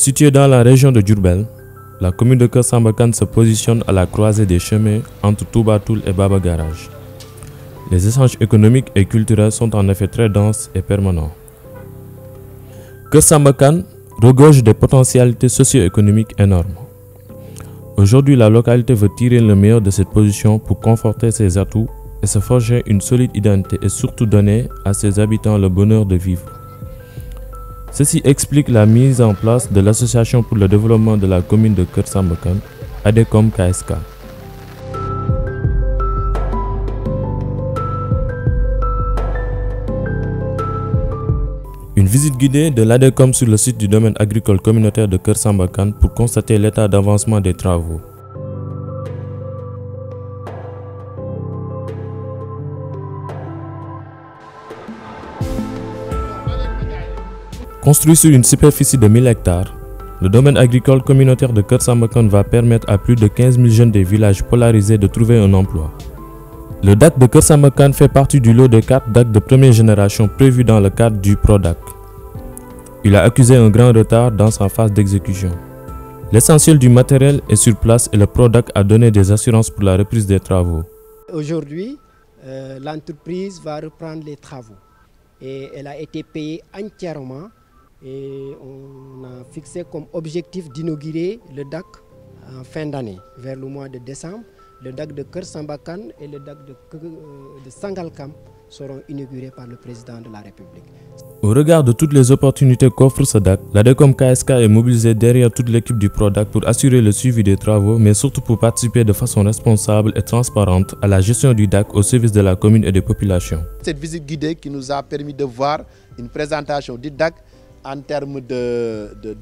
Située dans la région de Diourbel, la commune de Keur Samba Kane se positionne à la croisée des chemins entre Touba Toul et Baba Garage. Les échanges économiques et culturels sont en effet très denses et permanents. Keur Samba Kane regorge des potentialités socio-économiques énormes. Aujourd'hui, la localité veut tirer le meilleur de cette position pour conforter ses atouts et se forger une solide identité et surtout donner à ses habitants le bonheur de vivre. Ceci explique la mise en place de l'Association pour le développement de la commune de Keur Samba Kane, ADECOM KSK. Une visite guidée de l'ADECOM sur le site du domaine agricole communautaire de Keur Samba Kane pour constater l'état d'avancement des travaux. Construit sur une superficie de 1000 hectares, le domaine agricole communautaire de Keur Samba Kane va permettre à plus de 15 000 jeunes des villages polarisés de trouver un emploi. Le DAC de Keur Samba Kane fait partie du lot de 4 DAC de première génération prévus dans le cadre du PRODAC. Il a accusé un grand retard dans sa phase d'exécution. L'essentiel du matériel est sur place et le PRODAC a donné des assurances pour la reprise des travaux. Aujourd'hui, l'entreprise va reprendre les travaux et elle a été payée entièrement. Et on a fixé comme objectif d'inaugurer le DAC en fin d'année, vers le mois de décembre. Le DAC de Keur Samba Kane et le DAC de Sangalkam seront inaugurés par le président de la République. Au regard de toutes les opportunités qu'offre ce DAC, l'ADECOM KSK est mobilisée derrière toute l'équipe du PRODAC pour assurer le suivi des travaux, mais surtout pour participer de façon responsable et transparente à la gestion du DAC au service de la commune et des populations. Cette visite guidée qui nous a permis de voir une présentation du DAC en termes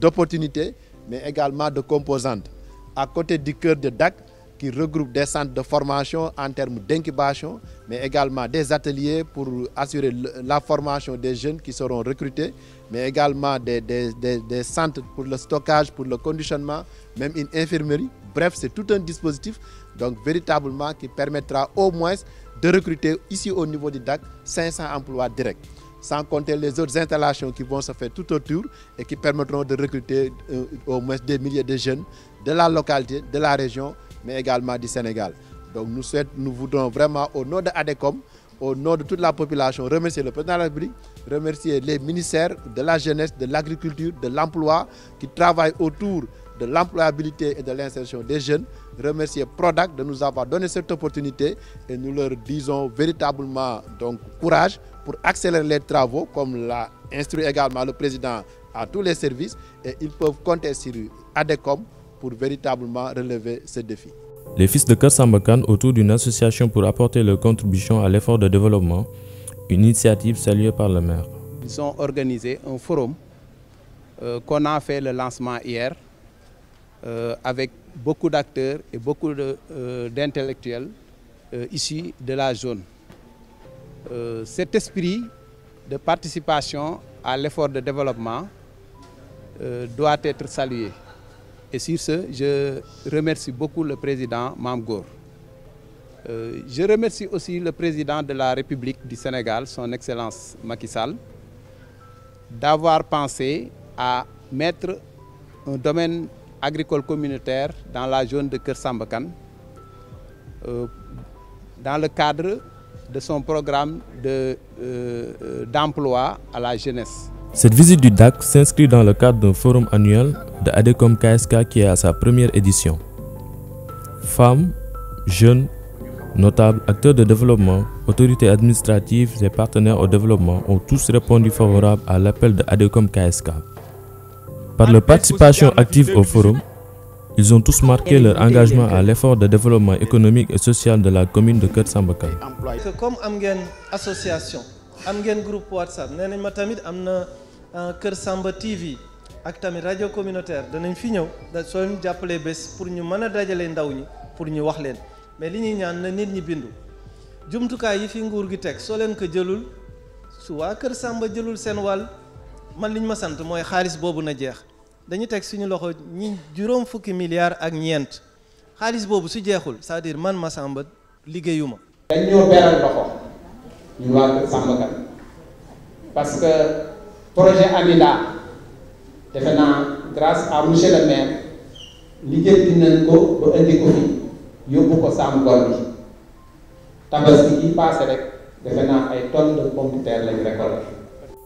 d'opportunités, mais également de composantes. À côté du cœur de DAC, qui regroupe des centres de formation en termes d'incubation, mais également des ateliers pour assurer la formation des jeunes qui seront recrutés, mais également des centres pour le stockage, pour le conditionnement, même une infirmerie. Bref, c'est tout un dispositif donc véritablement qui permettra au moins de recruter ici au niveau du DAC 500 emplois directs, sans compter les autres installations qui vont se faire tout autour et qui permettront de recruter au moins des milliers de jeunes de la localité, de la région, mais également du Sénégal. Donc nous voudrons vraiment, au nom de ADECOM, au nom de toute la population, remercier le président de la République, remercier les ministères de la jeunesse, de l'agriculture, de l'emploi, qui travaillent autour de l'employabilité et de l'insertion des jeunes, remercier PRODAC de nous avoir donné cette opportunité et nous leur disons véritablement donc courage pour accélérer les travaux, comme l'a instruit également le président à tous les services, et ils peuvent compter sur ADECOM pour véritablement relever ce défi. Les fils de Keur Samba Kane, autour d'une association pour apporter leur contribution à l'effort de développement, une initiative saluée par le maire. Ils ont organisé un forum qu'on a fait le lancement hier avec beaucoup d'acteurs et beaucoup d'intellectuels issus de la zone. Cet esprit de participation à l'effort de développement doit être salué. Et sur ce, je remercie beaucoup le président Mame Gor. Je remercie aussi le président de la République du Sénégal, son Excellence Macky Sall, d'avoir pensé à mettre un domaine agricole communautaire dans la zone de Keur Samba Kane dans le cadre de son programme d'emploi à la jeunesse. Cette visite du DAC s'inscrit dans le cadre d'un forum annuel de ADECOM KSK qui est à sa première édition. Femmes, jeunes, notables, acteurs de développement, autorités administratives et partenaires au développement ont tous répondu favorables à l'appel de ADECOM KSK. Par leur participation active au forum, ils ont tous marqué leur engagement à l'effort de développement économique et social de la commune de Keur Samba Kane. Comme am ngeen association, am ngeen groupe WhatsApp, nee nañ ma tamit am na Keur Samba TV ak tamit radio communautaire danañ fi ñëw soo ñu jàppalee bés pour ñu mën a dajale ndaw ñi pour ñu wax leen mais li ñuy ñaan na nit ñi bindu jumtukaay yi fi nguur gi teg soo leen ko jëlul su waa Keur Samba jëlul seen wàll man liñ ma sant mooy xaalis boobu na jeex dañu teg suñu loxo ñi juróom fukki milliards ak ñeent xaalis boobu su jeexul c'est-à-dire man Massamba liggéeyuma. dañ ñoo beral loxo ñun waa Keur Samba Kane parce que projet AMIDA defe naa grâce à monsieur le maire lijjanti nañ ko ba indi ko fi yóbbu ko Sam Gor bi tabaski yi passé rek defe naa ay tonnes de pommes de terre lañ récolté.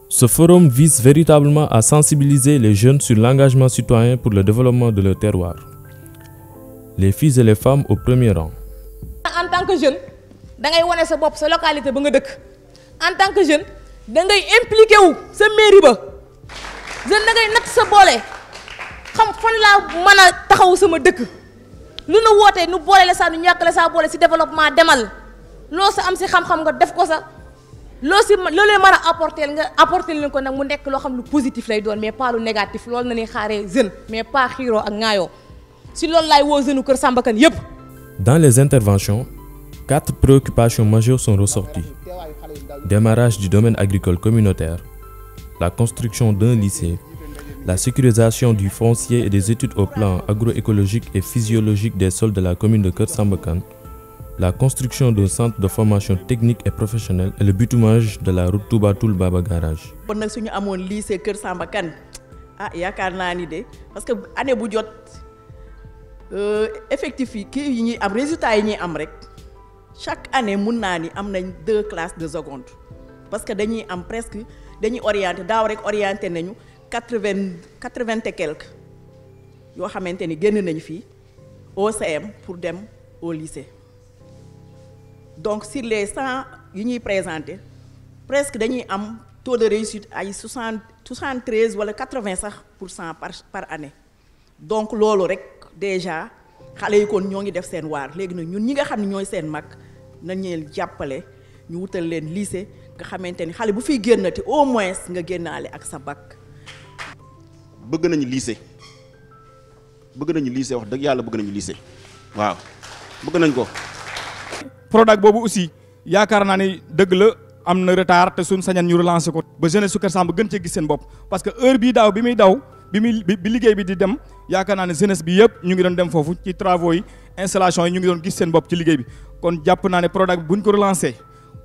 Ce forum vise véritablement à sensibiliser les jeunes sur l'engagement citoyen pour le développement de leur terroir. Les filles et les femmes au premier rang. En tant que jeune da ngay wane sa bopp sa localité ba nga dëkk en tant que jeune da ngay impliqué wu sa mairie ba jeune da ngay natt sa boole xam fan laa mën a taxawu sama dëkk lu nu wootee nu boole la saa nu ñàkk la saa boole si développement demal loo sa am si xam-xam nga def ko sa loo si loolee mën a apporter leen ko nag mu nekk loo xam lu positif lay doon mais pas lu négatif loolu na ñuy xaaree jeune mais pas xiiroo ak ŋaayoo si loolu laay woo jeune Kër Samba Kane yépp. Dans les interventions, 4 préoccupations majeures sont ressorties. Démarrage du domaine agricole communautaire, la construction d'un lycée, la sécurisation du foncier et des études au plan agroécologique et physiologique des sols de la commune de Kër Samba Kane, la construction d'un centre de formation technique et professionnelle et le bitumage de la route Touba Toul Baba Garage. Kon nag suñu amoon lycée Kër Samba Kane yaakaar naa ni de parce que année bu jot effectif yi kii yi ñuy am résultat yi ñuy am rek chaque année mun naa ni am nañ 2 classes de seconde parce que dañuy am presque dañuy orienté daaw rek orienté nañu 80 et quelques yoo xamante ni génn nañu fii au CM pour dem au lycée. Donc sur les 100 yi ñuy présenté presque dañuy am taux de réussite ay 73 wala 80% par année donc loolu rek déjà xale yi kon ñoo ngi def seen waar léegi nag ñun ñi nga xam ne ñooy seen mag nañ leen jàppale ñu wutal leen lycée nga xamante ni xale bu fiy génnati au moins nga génnaale ak sa bac. bëgg nañu lycée wax dëgg yàlla bëgg nañu lycée waaw bëgg nañ ko. Prodac boobu aussi yaakaar naa ni dëgg la am na retard te suñ sañan ñu relancer ko ba jeunesse su Kër Samba gën cee gis seen bopp parce que heure bii daaw bi muy daw bi liggéey bi di dem yaakaar naa ne jeunesse bi yëpp ñu ngi doon dem foofu ci travaux yi installation yi ñu ngi doon gis seen bopp ci liggéey bi kon jàpp naa ne Prodac bi buñ ko relancer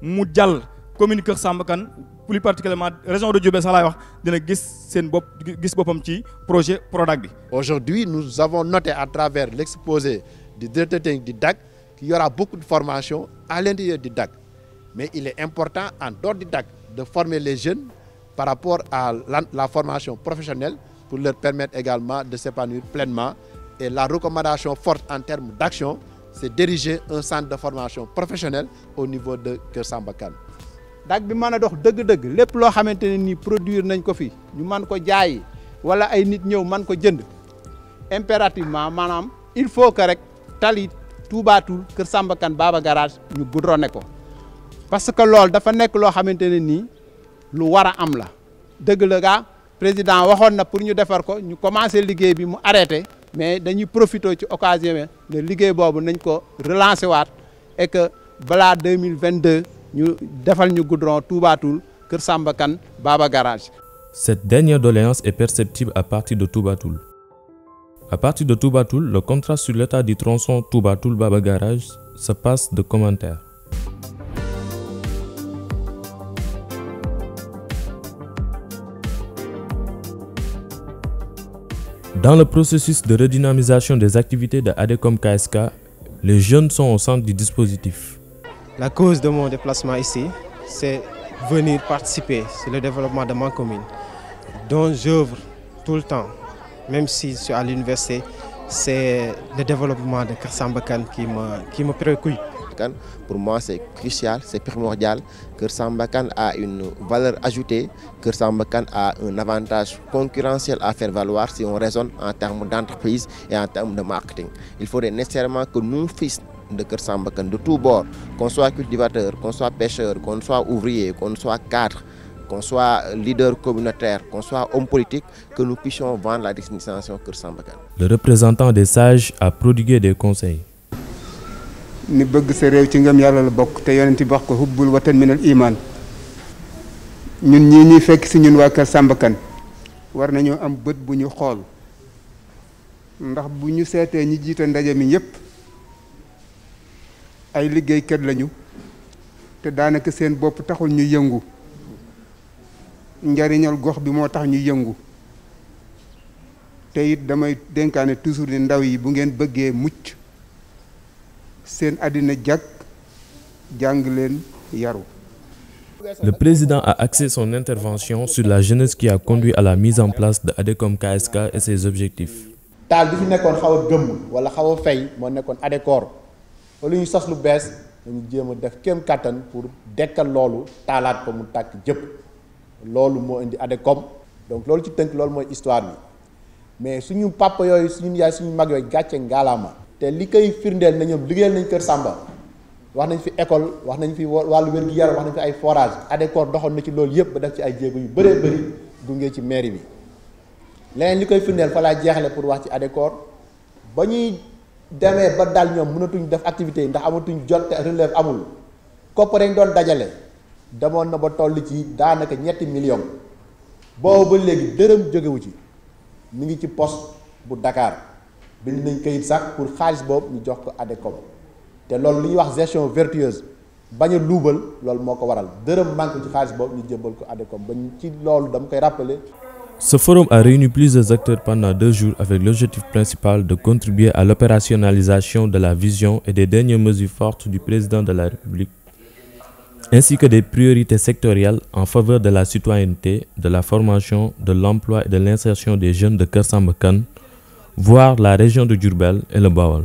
mu jàll commune Kër Samba Kane plus particulièrement région de Diourbel sax laay wax dina gis boppam ci projet Prodac bi. Aujourd'hui, nous avons noté à travers l'exposé du directeur technique du DAC qu'il y aura beaucoup de formations à l'intérieur du DAC. Mais il est important, en dehors du DAC, de former les jeunes par rapport à la formation professionnelle pour leur permettre également de s'épanouir pleinement. Et la recommandation forte en termes d'action, c'est d'ériger un centre de formation professionnelle au niveau de Kër Samba Kane. DAC bi mën a dox dëgg-dëgg lépp loo xamante ne nii produire nañ ko fi ñu mën ko jaay wala ay nit ñëw mën ko jënd impérativement maanaam il faut que rek tali Touba Toul Kër Samba Kane Baba Garage ñu goudronné ko parce que loolu dafa nekk loo xamante ne nii lu war a am la dëgg la gaa président waxoon na pour ñu defar ko ñu commencé liggéey bi mu arrêté mais dañuy profité ci occasion ne liggéey boobu nañ ko relancer waat et que balaa 2022 ñu defal ñu goudron Touba Toul Kër Samba Kane Baba Garage. Cette dernière doléance est perceptible à partir de Touba Toul. À partir de Touba Toul, le contrat sur l'état du tronçon Touba Toul Baba Garage se passe de commentaires. Dans le processus de redynamisation des activités de ADECOM KSK, les jeunes sont au centre du dispositif. La cause de mon déplacement ici, c'est venir participer sur le développement de ma commune, dont j'œuvre tout le temps, même si je suis à l'université, c'est le développement de Kër Samba Kane qui me préoccupe. Pour moi, c'est crucial, c'est primordial. Kër Samba Kane a une valeur ajoutée. Kër Samba Kane a un avantage concurrentiel à faire valoir si on raisonne en termes d'entreprise et en termes de marketing. Il faudrait nécessairement que nous, fils de Kër Samba Kane, de tous bords, qu'on soit cultivateur, qu'on soit pêcheur, qu'on soit ouvrier, qu'on soit cadre, qu'on soit leader communautaire, qu'on soit homme politique, que nous puissions vendre la destination Kër Samba Kane. Le représentant des sages a prodigué des conseils. ni bëgg sa réew ci ngëm yàlla la bokk te yonent bi wax ko hubbul watan minal iman ñun ñii ñuy fekk si ñun waa Kër Samba Kane war nañoo am bët bu ñu xool ndax bu ñu seetee ñi jiite ndaje mi yépp ay liggéeykat lañu te daanaka seen bopp taxul ñu yëngu njariñal gox bi moo tax ñu yëngu te it damay dénkaane toujours ni ndaw yi bu ngeen bëggee mucc seen àddina jag jàng leen yaru. Le président a axé son intervention sur la jeunesse qui a conduit à la mise en place de ADECOM KSK et ses objectifs. taal bi fi nekkoon xaw a gëmm wala xaw a fay moo nekkoon ADECOR wala ñu sos lu bees dañu jéem a def kéem kattan pour dekkal loolu taalaat ko mu tàkk jëpp loolu moo indi ADECOM. donc loolu ci tënk loolu mooy histoire bi mais suñu papa yooyu suñu yaay suñu mag yooyu gàcce ngaalaama. te li koy firndeel na ñoom liggéeyal nañ Kër Samba wax nañ fi école wax nañ fi wàllu wér-gu-yaram wax nañ fi ay forage ADECOR doxoon na ci loolu yëpp ba def ci ay jéego yu bëree bëri gunge ci mairie bi. leneen li koy firndeel fa laa jeexale pour wax ci ADECOR ba ñuy demee ba dal ñoom mënatuñ def activité yi ndax amatuñ jot te relève amul koppar yi doon dajale demoon na ba toll ci daanaka 3 millions boobu ba léegi dërëm jógewu ci mi ngi ci poste bu Dakar bind nañ kayit sax pour xaalis boobu ñu jox ko ADECOM te loolu li ñuy wax gestion vertueuse bañ a luubal loolu moo ko waral dërëm manque ci xaalis boobu ñu jébbal ko ADECOM ba ci loolu dama koy rappeler. Ce forum a réuni plusieurs acteurs pendant 2 jours avec l'objectif principal de contribuer à l'opérationnalisation de la vision et des dernières mesures fortes du président de la République, ainsi que des priorités sectorielles en faveur de la citoyenneté, de la formation, de l'emploi et de l'insertion des jeunes de Kër Samba Kane, voire la région de Diourbel et le Bawol.